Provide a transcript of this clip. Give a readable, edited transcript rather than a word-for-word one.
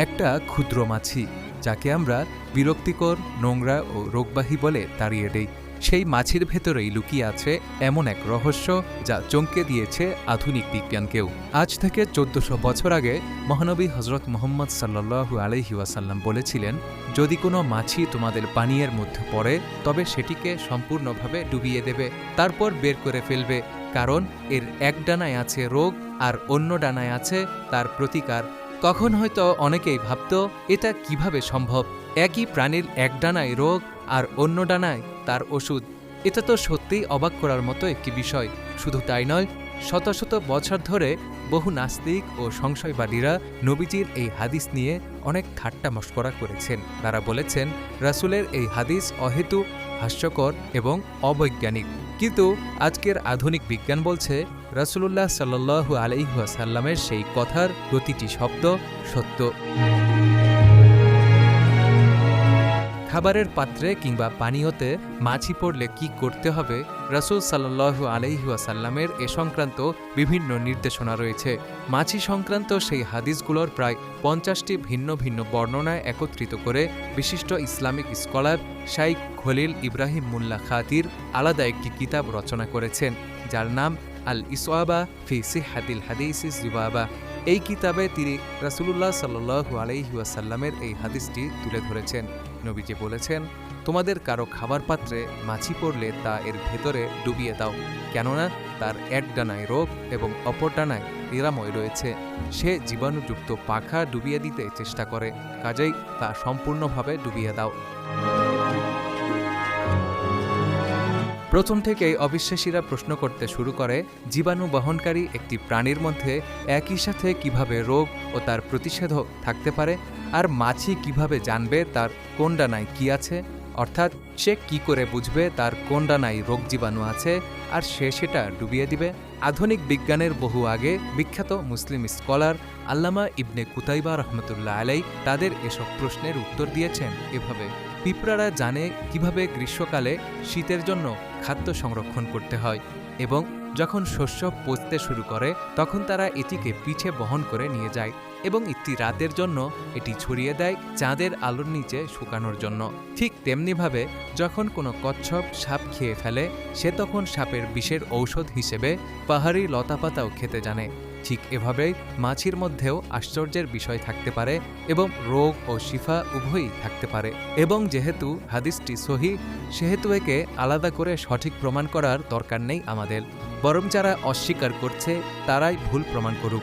একটা ক্ষুদ্র মাছি, যাকে আমরা বিরক্তিকর, নোংরা ও রোগবাহী বলে তাড়িয়ে দেই, সেই মাছির ভেতরেই লুকিয়ে আছে এমন এক রহস্য যা চমকে দিয়েছে আধুনিক বিজ্ঞানকেও। আজ থেকে ১৪০০ বছর আগে মহানবী হজরত মুহাম্মদ সাল্লাল্লাহু আলাইহি ওয়াসাল্লাম বলেছিলেন, যদি কোনো মাছি তোমাদের পানীয়ের মধ্যে পড়ে তবে সেটিকে সম্পূর্ণভাবে ডুবিয়ে দেবে, তারপর বের করে ফেলবে, কারণ এর এক ডানায় আছে রোগ আর অন্য ডানায় আছে তার প্রতিকার। তখন হয়তো অনেকেই ভাবত, এটা কিভাবে সম্ভব? একই প্রাণীর এক ডানায় রোগ আর অন্য ডানায় তার ওষুধ। এটা তো সত্যিই অবাক করার মতো একটি বিষয়। শুধু তাই নয়, শত শত বছর ধরে বহু নাস্তিক ও সংশয়বাদীরা নবীজির এই হাদিস নিয়ে অনেক ঠাট্টা মশকরা করেছেন। তারা বলেছেন, রাসূলের এই হাদিস অহেতুক, হাস্যকর এবং অবৈজ্ঞানিক। কিন্তু আজকের আধুনিক বিজ্ঞান বলছে, রাসূলুল্লাহ সাল্লাল্লাহু আলাইহি ওয়াসাল্লামের সেই কথার প্রতিটি শব্দ সত্য। খাবারের পাত্রে কিংবা পানীয়তে মাছি পড়লে কি করতে হবে, রাসূল সাল্লাল্লাহু আলাইহি ওয়াসাল্লামের এ সংক্রান্ত বিভিন্ন নির্দেশনা রয়েছে। মাছি সংক্রান্ত সেই হাদিসগুলোর প্রায় ৫০টি ভিন্ন ভিন্ন বর্ণনায় একত্রিত করে বিশিষ্ট ইসলামিক স্কলার শাইখ খলিল ইব্রাহিম মুল্লা খাতির আলাদা একটি কিতাব রচনা করেছেন, যার নাম আল ইসওয়াবা ফি সিহহাতিল হাদিসিস যুবাবা। এই কিতাবে তিনি রাসূলুল্লাহ সাল্লাল্লাহু আলাইহি ওয়াসাল্লামের এই হাদিসটি তুলে ধরেছেন। নবীজি বলেছেন, তোমাদের কারো খাবার পাত্রে মাছি পড়লে তা এর ভেতরে ডুবিয়ে দাও, কেননা তার এক ডানায় রোগ এবং অপর ডানায় নিরাময় রয়েছে। সে জীবাণুযুক্ত পাখা ডুবিয়ে দিতে চেষ্টা করে, কাজেই তা সম্পূর্ণভাবে ডুবিয়ে দাও। প্রথম থেকেই অবিশ্বাসীরা প্রশ্ন করতে শুরু করে, জীবাণু বহনকারী একটি প্রাণীর মধ্যে একই সাথে কিভাবে রোগ ও তার প্রতিষেধক থাকতে পারে, আর মাছি কিভাবে জানবে তার কোন ডানায় কি আছে, অর্থাৎ সে কি করে বুঝবে তার কোন ডানায় রোগ জীবাণু আছে আর সে সেটা ডুবিয়ে দিবে। আধুনিক বিজ্ঞানের বহু আগে বিখ্যাত মুসলিম স্কলার আল্লামা ইবনে কুতাইবা রহমতুল্লাহ আলাই তাদের এসব প্রশ্নের উত্তর দিয়েছেন এভাবে। পিঁপড়ারা জানে কিভাবে গ্রীষ্মকালে শীতের জন্য খাদ্য সংরক্ষণ করতে হয়, এবং যখন শস্য পচতে শুরু করে তখন তারা এটিকে পিঠে বহন করে নিয়ে যায় এবং একটি রাতের জন্য এটি ছড়িয়ে দেয় চাঁদের আলোর নিচে শুকানোর জন্য। ঠিক তেমনিভাবে যখন কোনো কচ্ছপ সাপ খেয়ে ফেলে, সে তখন সাপের বিষের ঔষধ হিসেবে পাহাড়ি লতাপাতাও খেতে জানে। ঠিক এভাবেই মাছির মধ্যেও আশ্চর্যের বিষয় থাকতে পারে এবং রোগ ও শিফা উভয়ই থাকতে পারে। এবং যেহেতু হাদিসটি সহিহ, সেহেতু একে আলাদা করে সঠিক প্রমাণ করার দরকার নেই আমাদের, বরং যারা অস্বীকার করছে তারাই ভুল প্রমাণ করুক।